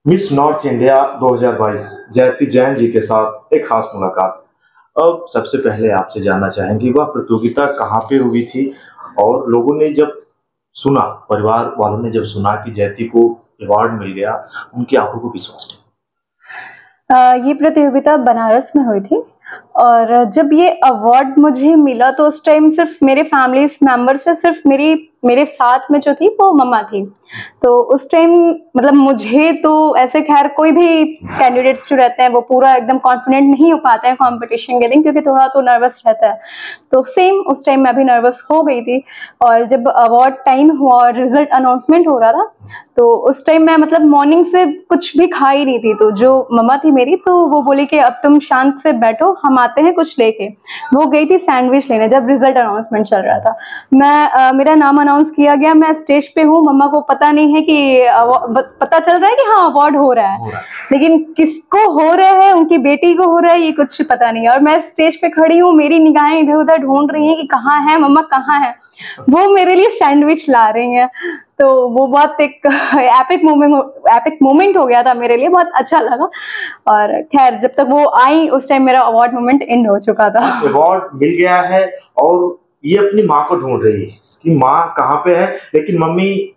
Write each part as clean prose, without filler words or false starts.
Miss north India 2022 जयति जैन जी के साथ एक खास मुलाकात। अब सबसे पहले आपसे जानना चाहेंगे वह प्रतियोगिता कहाँ पे हुई थी और लोगों ने जब सुना, परिवार वालों ने जब सुना कि जयति को अवार्ड मिल गया, उनकी आंखों को विश्वास नहीं। ये प्रतियोगिता बनारस में हुई थी और जब ये अवार्ड मुझे मिला तो उस टाइम सिर्फ मेरे फैमिली मेंबर से सिर्फ मेरे साथ में जो थी वो मम्मा थी। तो उस टाइम मतलब मुझे तो ऐसे खैर कोई भी कैंडिडेट्स जो रहते हैं वो पूरा एकदम कॉन्फिडेंट नहीं हो पाते हैं कंपटीशन के दिन, क्योंकि थोड़ा तो नर्वस रहता है। तो सेम उस टाइम मैं भी नर्वस हो गई थी। और जब अवार्ड टाइम हुआ और रिजल्ट अनाउंसमेंट हो रहा था तो उस टाइम मैं मतलब मॉर्निंग से कुछ भी खा ही नहीं थी। तो जो मम्मा थी मेरी तो वो बोली कि अब तुम शांत से बैठो, हम आते हैं कुछ लेके। वो गई थी सैंडविच लेने जब रिजल्ट अनाउंसमेंट चल रहा था। मेरा नाम अनाउंस किया गया, मैं स्टेज पे हूँ, मम्मा को पता नहीं है कि बस पता चल रहा है कि हाँ अवार्ड हो रहा है, लेकिन किसको हो रहा है, उनकी बेटी को हो रहा है ये कुछ पता नहीं है। और मैं स्टेज पे खड़ी हूँ, मेरी निगाहें इधर उधर ढूंढ रही हैं कि कहाँ है मम्मा, कहाँ है। वो मेरे लिए सैंडविच ला रही हैं। तो वो बहुत एक एपिक मोमेंट हो गया था मेरे लिए, बहुत अच्छा लगा। और खैर जब तक वो आई उस टाइम मेरा अवार्ड मोमेंट एंड हो चुका था। अवार्ड मिल गया है और ये अपनी माँ को ढूंढ रही है कि माँ कहाँ पे है, लेकिन मम्मी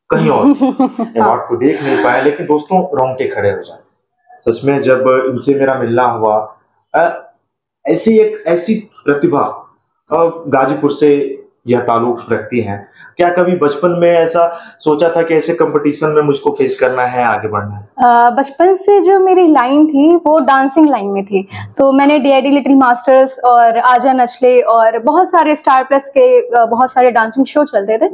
कहीं और। अवार्ड को देख नहीं पाए, लेकिन दोस्तों रोंगटे खड़े हो जाए सच में जब इनसे मेरा मिलना हुआ। अ, ऐसी प्रतिभा गाजीपुर से यह ताल्लुक रखती हैं। क्या कभी बचपन में ऐसा सोचा था कि ऐसे कंपटीशन में मुझको फेस करना है, आगे बढ़ना है? बचपन से जो मेरी लाइन थी वो डांसिंग लाइन में थी। तो मैंने डीआईडी लिटिल मास्टर्स और आजा नचले और बहुत सारे स्टार प्लस के बहुत सारे डांसिंग शो चलते थे।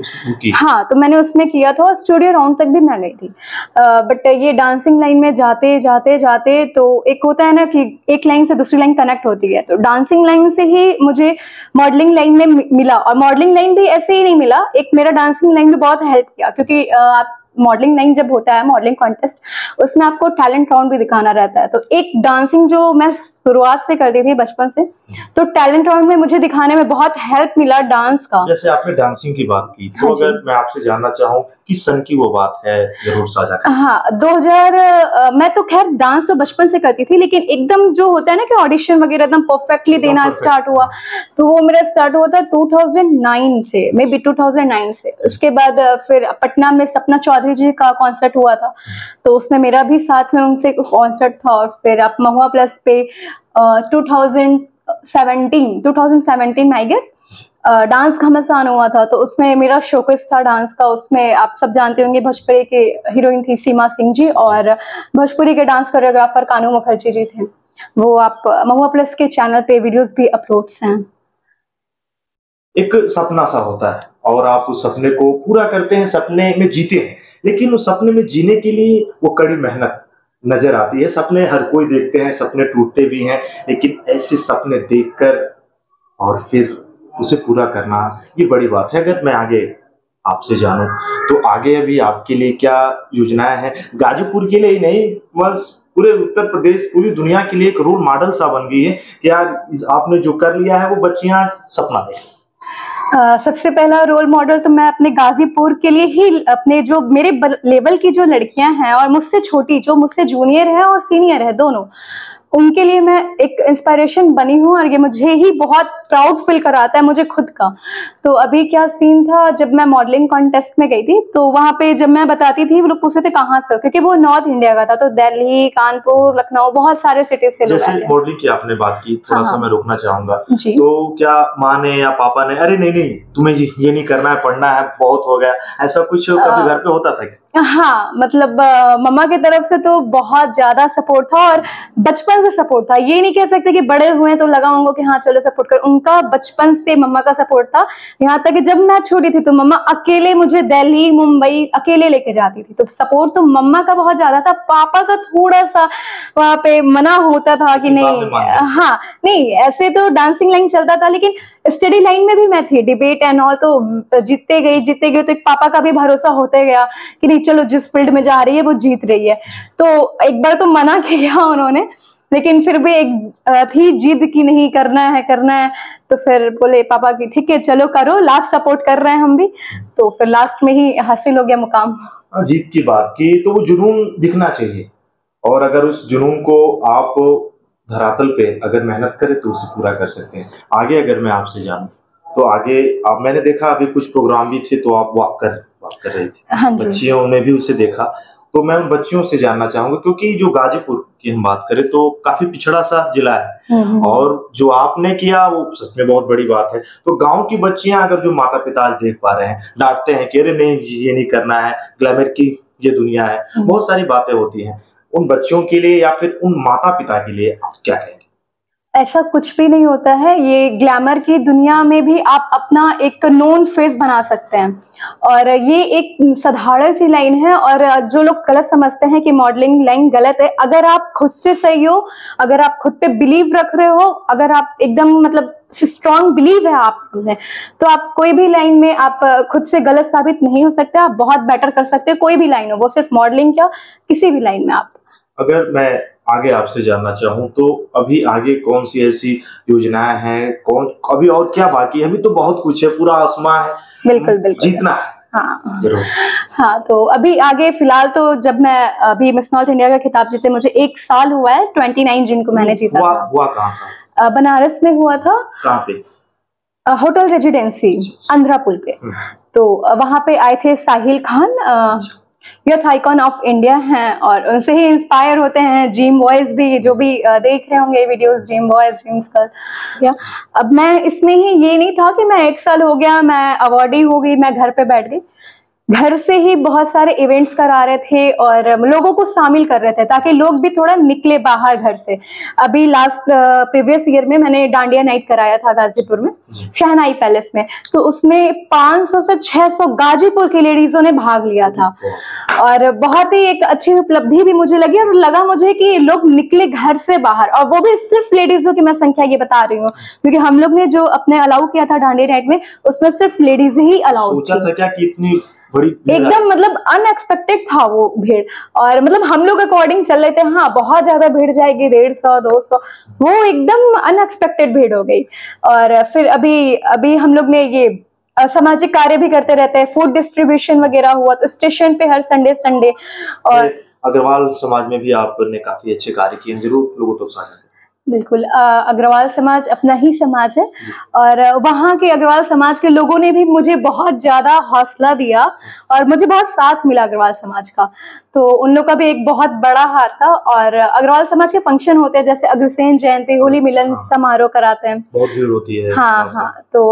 हाँ, तो मैंने उसमें किया था और स्टूडियो राउंड तक भी मैं गई थी। बट ये डांसिंग लाइन में जाते जाते जाते तो एक होता है ना कि एक लाइन से दूसरी लाइन कनेक्ट होती है। तो डांसिंग लाइन से ही मुझे मॉडलिंग लाइन में मिला। और मॉडलिंग लाइन भी ऐसे ही नहीं मिला, एक मेरा डांसिंग लाइन में बहुत हेल्प किया, क्योंकि आप मॉडलिंग लाइन जब होता है मॉडलिंग कॉन्टेस्ट उसमें आपको टैलेंट राउंड भी दिखाना रहता है। तो एक डांसिंग जो मैं शुरुआत से करती थी बचपन से, तो टैलेंट राउंड में मुझे दिखाने में बहुत हेल्प मिला डांस का। जैसे आपने डांसिंग की बात की, तो हाँ अगर मैं आपसे जानना चाहूँ किस सन की वो बात है, जरूर साझा करें। हाँ, 2000 मैं तो खैर डांस तो बचपन से करती थी, लेकिन एकदम जो होता है ना कि ऑडिशन वगैरह एकदम परफेक्टली देना स्टार्ट हुआ, तो वो मेरा स्टार्ट हुआ था 2009 से, मे बी 2009 से। उसके बाद फिर पटना में सपना चौधरी जी का कॉन्सर्ट हुआ था, तो उसमें मेरा भी साथ में उनसे कॉन्सर्ट था। और फिर आप महुआ प्लस पे 2017 में आई गेस डांस घमासान हुआ था, तो उसमें मेरा शोकेस था डांस का। उसमें आप सब जानते होंगे भोजपुरी के हीरोइन थी सीमा सिंह जी और भोजपुरी के डांस कोरियोग्राफर कानू मुखर्जी जी थे। वो आप महुआ प्लस के चैनल पे वीडियोस भी अपलोड्स हैं। एक सपना सा होता है और आप उस सपने को पूरा करते हैं, सपने में जीते हैं, लेकिन उस सपने में जीने के लिए वो कड़ी मेहनत नजर आती है। सपने हर कोई देखते हैं, सपने टूटते भी हैं, लेकिन ऐसे सपने देखकर और फिर उसे पूरा करना ये बड़ी बात है। अगर मैं आगे आपसे जानूं तो आगे अभी आपके लिए क्या योजनाएं हैं? गाजीपुर के लिए ही नहीं, बस पूरे उत्तर प्रदेश, पूरी दुनिया के लिए एक रोल मॉडल सा बन गई है कि यार आपने जो कर लिया है वो बच्चियां सपना देखें। सबसे पहला रोल मॉडल तो मैं अपने गाजीपुर के लिए ही, अपने जो मेरे लेवल की जो लड़कियां हैं और मुझसे छोटी, जो मुझसे जूनियर है और सीनियर है दोनों, उनके लिए मैं एक इंस्पिरेशन बनी हूँ। और ये मुझे ही बहुत प्राउड फील कराता है मुझे खुद का। तो अभी क्या सीन था, जब मैं मॉडलिंग कॉन्टेस्ट में गई थी तो वहां पे जब मैं बताती थी वो लोग पूछते थे कहाँ से हो, क्योंकि वो नॉर्थ इंडिया का था। तो दिल्ली, कानपुर, लखनऊ, बहुत सारे सिटीज से लोग आए थे। जैसे मॉडलिंग की आपने बात की, थोड़ा सा मैं रोकना चाहूंगा। जी। तो क्या माँ ने या पापा ने अरे नहीं नहीं तुम्हें ये नहीं करना है, पढ़ना है, बहुत हो गया, ऐसा कुछ कभी घर पे होता था क्या? हाँ, मतलब मम्मा की तरफ से तो बहुत ज्यादा सपोर्ट था और बचपन से सपोर्ट था। ये नहीं कह सकते कि बड़े हुए तो लगा होंगे कि हाँ चलो सपोर्ट कर, उनका बचपन से मम्मा का सपोर्ट था। यहाँ तक कि जब मैं छोटी थी तो मम्मा अकेले मुझे दिल्ली मुंबई अकेले लेके जाती थी। तो सपोर्ट तो मम्मा का बहुत ज्यादा था, पापा का थोड़ा सा वहाँ पे मना होता था कि नहीं। हाँ, नहीं ऐसे तो डांसिंग लाइन चलता था, लेकिन स्टडी लाइन में भी मैं थी, डिबेट एंड ऑल। तो जीतते गई तो एक पापा का भी भरोसा होते गया कि नहीं चलो जिस फील्ड में जा रही है वो जीत रही है। तो एक बार तो मना किया उन्होंने, लेकिन फिर भी एक थी जिद की नहीं करना है करना है। तो फिर बोले पापा की ठीक है चलो करो, लास्ट सपोर्ट कर रहे हैं हम भी। तो फिर लास्ट में ही हासिल हो गया मुकाम। जीत की बात की तो वो जुनून दिखना चाहिए, और अगर उस जुनून को आप धरातल पे अगर मेहनत करें तो उसे पूरा कर सकते हैं। आगे अगर मैं आपसे जानूं तो आगे आप, मैंने देखा अभी कुछ प्रोग्राम भी थे तो आप वॉक कर रहे हाँ थे, जी। बच्चियों ने भी उसे देखा। तो मैं उन बच्चियों से जानना चाहूंगा, क्योंकि जो गाजीपुर की हम बात करें तो काफी पिछड़ा सा जिला है, और जो आपने किया वो सच में बहुत बड़ी बात है। तो गांव की बच्चियां अगर जो माता पिता आज देख पा रहे हैं, डांटते हैं कि अरे नहीं ये नहीं करना है, ग्लैमर की ये दुनिया है, बहुत सारी बातें होती हैं, उन बच्चों के लिए या फिर उन माता पिता के लिए आप क्या कहेंगे? ऐसा कुछ भी नहीं होता है। ये ग्लैमर की दुनिया में भी आप अपना एक नोन फेस बना सकते हैं, और ये एक साधारण सी लाइन है। और जो लोग गलत समझते हैं कि मॉडलिंग लाइन गलत है, अगर आप खुद से सही हो, अगर आप खुद पे बिलीव रख रहे हो, अगर आप एकदम मतलब स्ट्रॉन्ग बिलीव है आप में, तो आप कोई भी लाइन में आप खुद से गलत साबित नहीं हो सकते। आप बहुत बेटर कर सकते हो, कोई भी लाइन हो, वो सिर्फ मॉडलिंग क्या, किसी भी लाइन में आप। अगर मैं आगे आपसे जानना चाहूँ तो अभी आगे कौन सी ऐसी योजनाएं हैं, कौन अभी और क्या बाकी है? अभी तो बहुत कुछ है, पूरा आसमां है, बिल्कुल बिल्कुल। जीतना है। हाँ जरूर। हाँ, तो अभी आगे फिलहाल तो जब मैं अभी मिस नॉर्थ इंडिया का खिताब जीते मुझे 1 साल हुआ है, 29 जून को मैंने जीता हुआ था। हुआ कहाँ था? बनारस में हुआ था। कहाँ पे? होटल रेजिडेंसी, आंध्रा पुल पे। तो वहां पे आए थे Sahil Khan, youth icon of India हैं, और उनसे ही इंस्पायर होते हैं जिम बॉयज भी, जो भी देख रहे होंगे videos, gym boys, gym skull. या अब मैं इसमें ही, ये नहीं था कि मैं 1 साल हो गया मैं अवार्डी हो गई, मैं घर पे बैठ गई। घर से ही बहुत सारे इवेंट्स करा रहे थे और लोगों को शामिल कर रहे थे, ताकि लोग भी थोड़ा निकले बाहर घर से। अभी लास्ट प्रीवियस ईयर में मैंने डांडिया नाइट कराया था गाजीपुर में, शहनाई पैलेस में। तो उसमें 500 से 600 गाजीपुर की लेडीजों ने भाग लिया था, और बहुत ही एक अच्छी उपलब्धि भी मुझे लगी। और लगा मुझे कि लोग निकले घर से बाहर, और वो भी सिर्फ लेडीजों की मैं संख्या ये बता रही हूँ, क्योंकि हम लोग ने जो अपने अलाउ किया था डांडिया नाइट में, उसमें सिर्फ लेडीज ही अलाउड सोचा था क्या कि इतनी बड़ी एकदम मतलब अनएक्सपेक्टेड था वो भीड़। और मतलब हम लोग अकॉर्डिंग चल रहे थे, हाँ बहुत ज्यादा भीड़ जाएगी, 150 200, वो एकदम अनएक्सपेक्टेड भीड़ हो गई। और फिर अभी अभी हम लोग ने ये सामाजिक कार्य भी करते रहते हैं, फूड डिस्ट्रीब्यूशन वगैरह हुआ तो स्टेशन पे हर संडे संडे। और अग्रवाल समाज में भी आपने काफी अच्छे कार्य किए हैं, जरूर लोगों तक साझा करें। बिल्कुल, अग्रवाल समाज अपना ही समाज है, और वहाँ के अग्रवाल समाज के लोगों ने भी मुझे बहुत ज़्यादा हौसला दिया, और मुझे बहुत साथ मिला अग्रवाल समाज का। तो उन लोग का भी एक बहुत बड़ा हाथ था। और अग्रवाल समाज के फंक्शन होते हैं, जैसे अग्रसेन जयंती, होली मिलन समारोह कराते हैं, बहुत भीड़ होती है। हाँ हाँ। तो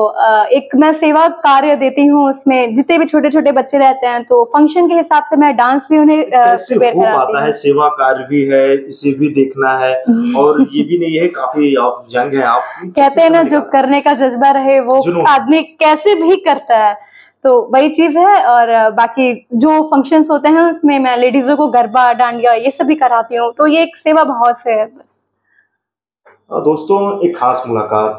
एक मैं सेवा कार्य देती हूँ उसमें, जितने भी छोटे छोटे बच्चे रहते हैं, तो फंक्शन के हिसाब से मैं डांस भी उन्हें प्रिपेयर कराती हूँ। है, सेवा कार्य भी है, इसे भी देखना है, और ये भी नहीं है काफी आप यंग है आप। कहते हैं ना, जो करने का जज्बा रहे वो आदमी कैसे भी करता है, तो वही चीज है। और बाकी जो फंक्शंस होते हैं उसमें मैं लेडीजों को गरबा, डांडिया ये सब भी कराती हूँ, तो ये एक सेवा भाव से है। दोस्तों, एक खास मुलाकात,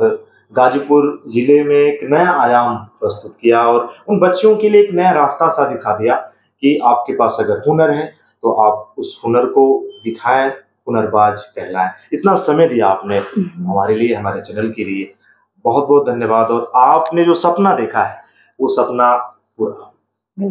गाजीपुर जिले में एक नया आयाम प्रस्तुत किया, और उन बच्चों के लिए एक नया रास्ता सा दिखा दिया कि आपके पास अगर हुनर है तो आप उस हुनर को दिखाएं, हुनरबाज कहलाएं। इतना समय दिया आपने हमारे लिए, हमारे चैनल के लिए, बहुत बहुत धन्यवाद। और आपने जो सपना देखा है वो सपना पूरा